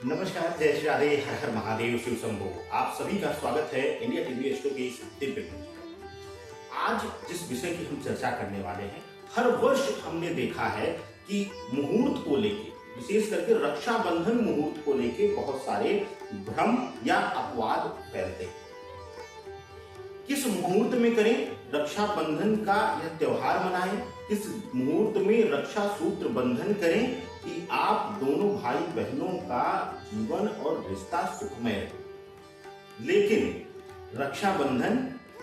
नमस्कार, जय श्री राधे, हर हर महादेव, शिव शंभो। आप सभी का स्वागत है इंडिया टीवी एस्ट्रो के इस दिव्य न्यूज़ में। आज जिस विषय की हम चर्चा करने वाले हैं, हर वर्ष हमने देखा है कि मुहूर्त को लेके, विशेष करके रक्षाबंधन मुहूर्त को लेके बहुत सारे भ्रम या अपवाद फैलते हैं। किस मुहूर्त में करें रक्षाबंधन का यह त्योहार मनाएं, किस मुहूर्त में रक्षा सूत्र बंधन करें कि आप दोनों भाई बहनों का जीवन और रिश्ता सुखमय रहे। लेकिन रक्षाबंधन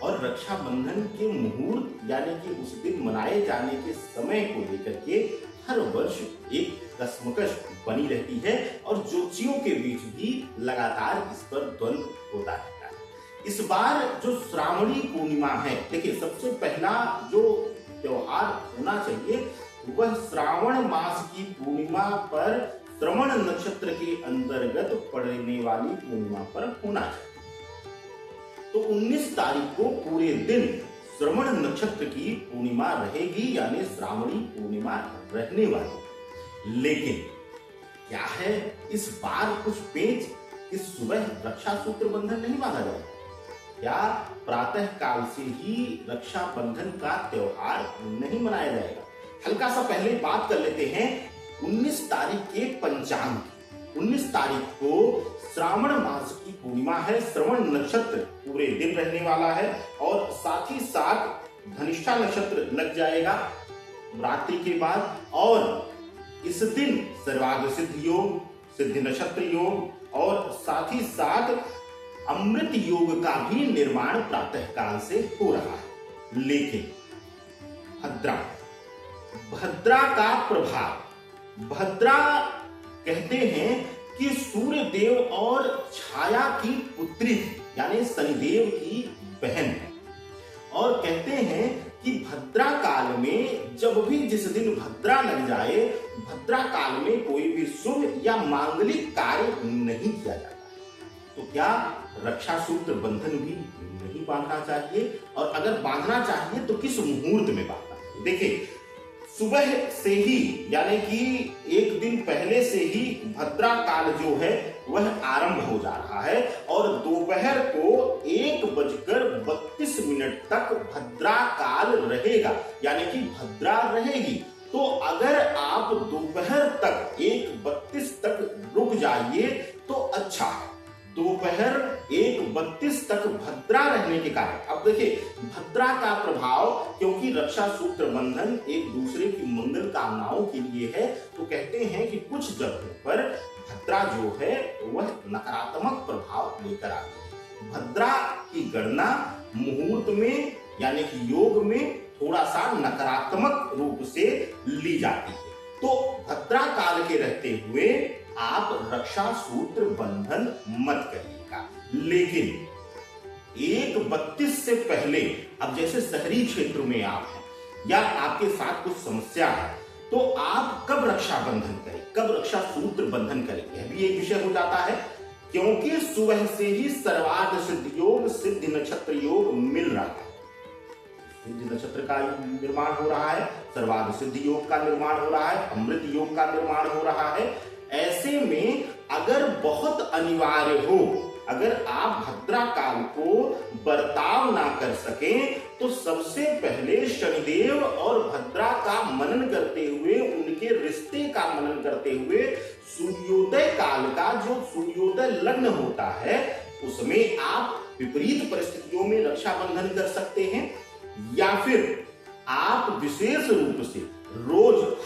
और रक्षाबंधन के मुहूर्त यानी कि उस दिन मनाए जाने के समय को लेकर के हर वर्ष एक कश्मकश बनी रहती है और ज्योतिषियों के बीच भी लगातार इस पर द्वंद्व होता रहता है। इस बार जो श्रावणी पूर्णिमा है, देखिए सबसे पहला जो त्योहार होना चाहिए वह श्रावण मास की पूर्णिमा पर श्रवण नक्षत्र के अंतर्गत पड़ने वाली पूर्णिमा पर होना चाहिए। तो 19 तारीख को पूरे दिन श्रवण नक्षत्र की पूर्णिमा रहेगी, यानी श्रावणी पूर्णिमा रहने वाली। लेकिन क्या है, इस बार कुछ पेच इस सुबह रक्षा सूत्र बंधन नहीं बांधा जाएगा या प्रातः काल से ही रक्षाबंधन का त्योहार नहीं मनाया जाएगा। हल्का सा पहले बात कर लेते हैं 19 तारीख के पंचांग की। 19 तारीख को श्रावण मास की पूर्णिमा है, श्रवण नक्षत्र पूरे दिन रहने वाला है और साथ ही साथ धनिष्ठा नक्षत्र लग जाएगा रात्रि के बाद। और इस दिन सर्वार्थ सिद्ध योग, सिद्धि नक्षत्र योग और साथ ही साथ अमृत योग का भी निर्माण प्रातः काल से हो रहा है। लेकिन भद्रा का प्रभाव, भद्रा कहते हैं कि सूर्य देव और छाया की पुत्री यानी शनिदेव की बहन है। और कहते हैं कि भद्रा काल में जब भी जिस दिन भद्रा लग जाए, भद्रा काल में कोई भी शुभ या मांगलिक कार्य नहीं किया जाता। तो क्या रक्षा सूत्र बंधन भी नहीं बांधना चाहिए? और अगर बांधना चाहिए तो किस मुहूर्त में बांधना चाहिए? देखिए, सुबह से ही यानी कि एक दिन पहले से ही भद्रा काल जो है वह आरंभ हो जा रहा है और दोपहर को 1:32 तक भद्रा काल रहेगा, यानी कि भद्रा रहेगी। तो अगर आप दोपहर तक 1:32 तक रुक जाइए तो अच्छा है। दोपहर 1:32 तक भद्रा रहने के कारण, अब देखिए भद्रा का प्रभाव, क्योंकि रक्षा सूत्र बंधन एक दूसरे की मंगल कामनाओं के लिए है, तो कहते हैं कि कुछ जगहों पर भद्रा जो है वह नकारात्मक प्रभाव लेकर आती है। भद्रा की गणना मुहूर्त में यानी कि योग में थोड़ा सा नकारात्मक रूप से ली जाती है। तो भद्रा काल के रहते हुए आप रक्षा सूत्र बंधन मत करिएगा। लेकिन 1:32 से पहले, अब जैसे शहरी क्षेत्र में आप हैं या आपके साथ कुछ समस्या है, तो आप कब रक्षा बंधन करें, कब रक्षा सूत्र बंधन करें, यह भी एक विषय हो जाता है। क्योंकि सुबह से ही सर्वार्थ सिद्ध योग, सिद्धि नक्षत्र योग मिल रहा है। सिद्धि नक्षत्र का निर्माण हो रहा है, सर्वार्थ सिद्ध योग का निर्माण हो रहा है, अमृत योग का निर्माण हो रहा है। ऐसे में अगर बहुत अनिवार्य हो, अगर आप भद्रा काल को बर्ताव ना कर सकें, तो सबसे पहले शनिदेव और भद्रा का मनन करते हुए, उनके रिश्ते का मनन करते हुए, सूर्योदय काल का जो सूर्योदय लग्न होता है उसमें आप विपरीत परिस्थितियों में रक्षाबंधन कर सकते हैं। या फिर आप विशेष रूप से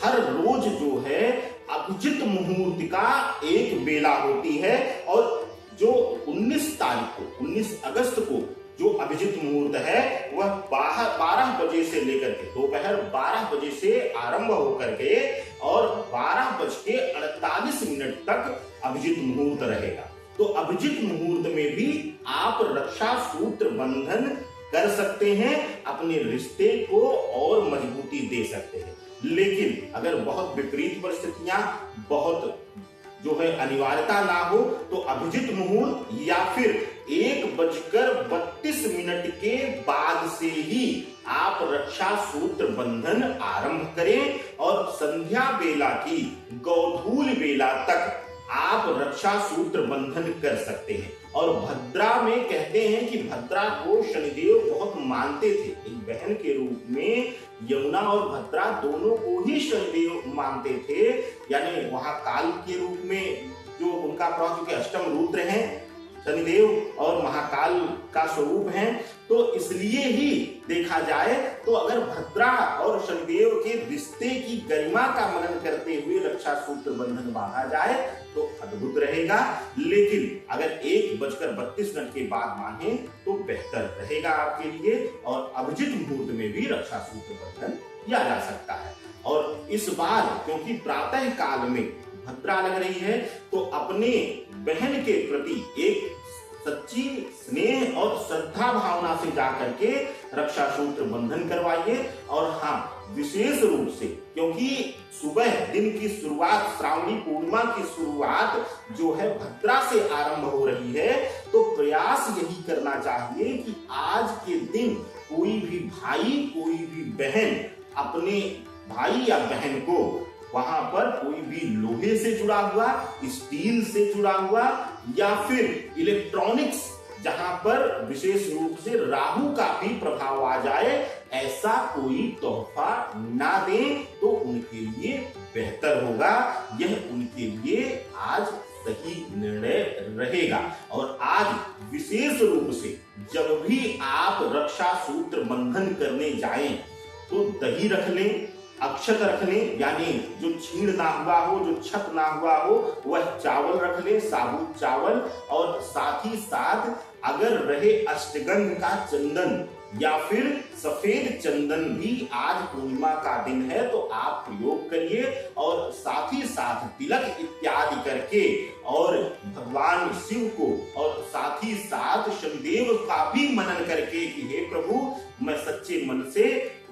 हर रोज जो है अभिजित मुहूर्त का एक बेला होती है और जो 19 तारीख को, 19 अगस्त को जो अभिजित मुहूर्त है वह 12 बजे से लेकर के दोपहर 12 बजे से आरंभ होकर के और 12:48 तक अभिजित मुहूर्त रहेगा। तो अभिजित मुहूर्त में भी आप रक्षा सूत्र बंधन कर सकते हैं, अपने रिश्ते को और मजबूती दे सकते हैं। लेकिन अगर बहुत विपरीत परिस्थितियां, बहुत जो है अनिवार्यता ना हो, तो अभिजित मुहूर्त या फिर 1:32 के बाद से ही आप रक्षा सूत्र बंधन आरंभ करें और संध्या बेला की गोधूल बेला तक आप रक्षा सूत्र बंधन कर सकते हैं। और भद्रा में कहते हैं कि भद्रा को शनिदेव बहुत मानते थे। एक बहन के रूप में यमुना और भद्रा दोनों को ही शनिदेव मानते थे। यानी वहां काल के रूप में जो उनका प्रभाव, क्योंकि अष्टम रुद्र हैं शनिदेव और महाकाल का स्वरूप है, तो इसलिए ही देखा जाए तो अगर भद्रा और शनिदेव के रिश्ते की गरिमा का मनन करते हुए रक्षा सूत्र बंधन बांधा जाए तो अद्भुत रहेगा। लेकिन अगर 1:32 के बाद माने तो बेहतर रहेगा आपके लिए, और अभिजित मुहूर्त में भी रक्षा सूत्र बंधन किया जा सकता है। और इस बार क्योंकि प्रातः काल में भद्रा लग रही है, तो अपने बहन के प्रति एक सच्ची स्नेह और श्रद्धा भावना से जाकर के रक्षा सूत्र बंधन करवाइए। और हाँ, विशेष रूप से क्योंकि सुबह दिन की शुरुआत, श्रावणी पूर्णिमा की शुरुआत जो है भद्रा से आरंभ हो रही है, तो प्रयास यही करना चाहिए कि आज के दिन कोई भी भाई, कोई भी बहन अपने भाई या बहन को वहां पर कोई भी लोहे से जुड़ा हुआ, स्टील से जुड़ा हुआ या फिर इलेक्ट्रॉनिक्स जहां पर विशेष रूप से राहु का भी प्रभाव आ जाए, ऐसा कोई तोहफा ना दें तो उनके लिए बेहतर होगा। यह उनके लिए आज सही निर्णय रहेगा। और आज विशेष रूप से जब भी आप रक्षा सूत्र बंधन करने जाएं तो दही रख लें, अक्षत रख लें, यानी जो छीण ना हुआ हो, जो छत ना हुआ हो, वह चावल रख लें, साबुत चावल। और साथ ही साथ अगर रहे अष्टगंध का चंदन या फिर सफेद चंदन भी आज पूर्णिमा का दिन है तो आप प्रयोग करिए। और साथ ही साथ तिलक इत्यादि करके और भगवान शिव को और साथ ही साथ शनिदेव का भी मनन करके कि हे प्रभु, मैं सच्चे मन से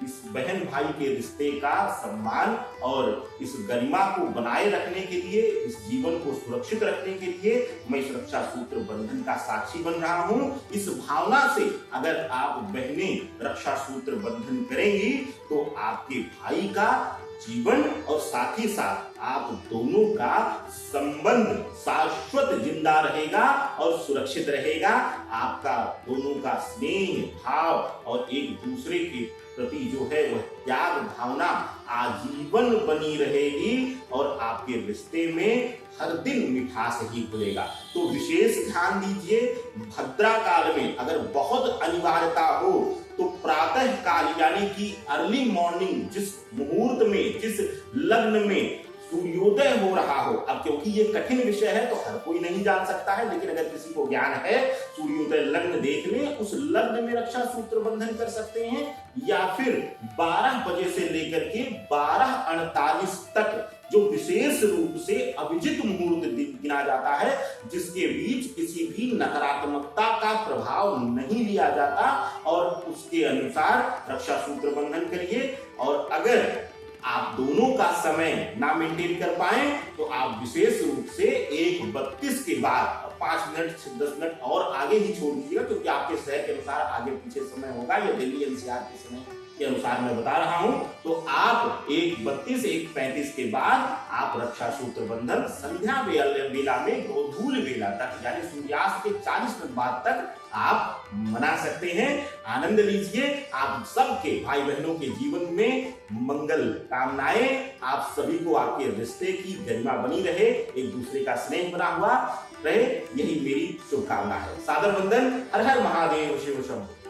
इस बहन भाई के रिश्ते का सम्मान और इस गरिमा को बनाए रखने के लिए, इस जीवन को सुरक्षित रखने के लिए मैं इस रक्षा सूत्र बंधन का साक्षी बन रहा हूं। इस भावना से अगर आप बहनें रक्षा सूत्र बंधन करेंगी तो आपके भाई का जीवन और साथ ही साथ आप दोनों का संबंध शाश्वत जिंदा रहेगा और सुरक्षित रहेगा। आपका दोनों का स्नेह भाव और एक दूसरे के प्रति जो है वह त्याग भावना आजीवन बनी रहेगी और आपके रिश्ते में हर दिन मिठास ही खुलेगा। तो विशेष ध्यान दीजिए, भद्रा काल में अगर बहुत अनिवार्यता हो तो प्रातः काल यानी कि अर्ली मॉर्निंग, जिस मुहूर्त में, जिस लग्न में सूर्योदय हो रहा हो, अब क्योंकि ये कठिन विषय है तो हर कोई नहीं जान सकता है, लेकिन अगर किसी को ज्ञान है, सूर्योदय लग्न देख लें, उस लग्न में रक्षा सूत्र बंधन कर सकते हैं। या फिर 12 बजे से लेकर के 12:48 तक जो विशेष रूप से अभिजित मुहूर्त गिना जाता है, जिसके बीच किसी भी नकारात्मकता का प्रभाव नहीं लिया जाता, और उसके अनुसार रक्षा सूत्र बंधन करिए। और अगर आप दोनों का समय ना मेंटेन कर पाए तो आप विशेष रूप से 1:32 के बाद 5 मिनट 10 मिनट और आगे ही छोड़ दीजिएगा, क्योंकि आपके शहर के अनुसार आगे पीछे समय होगा, या दिल्ली एनसीआर के समय के अनुसार मैं बता रहा हूं। तो आप 1:32 1:35 के बाद आप रक्षा सूत्र बंधन संध्या बेला में गोधूल बेला तक यानी सूर्यास्त के 40 मिनट बाद तक आप मना सकते हैं। आनंद लीजिए। आप सबके भाई बहनों के जीवन में मंगल कामनाएं, आप सभी को आपके रिश्ते की गरिमा बनी रहे, एक दूसरे का स्नेह बना हुआ रहे, यही मेरी शुभकामना है। सादर वंदन। हर हर महादेव। शिव शंभू।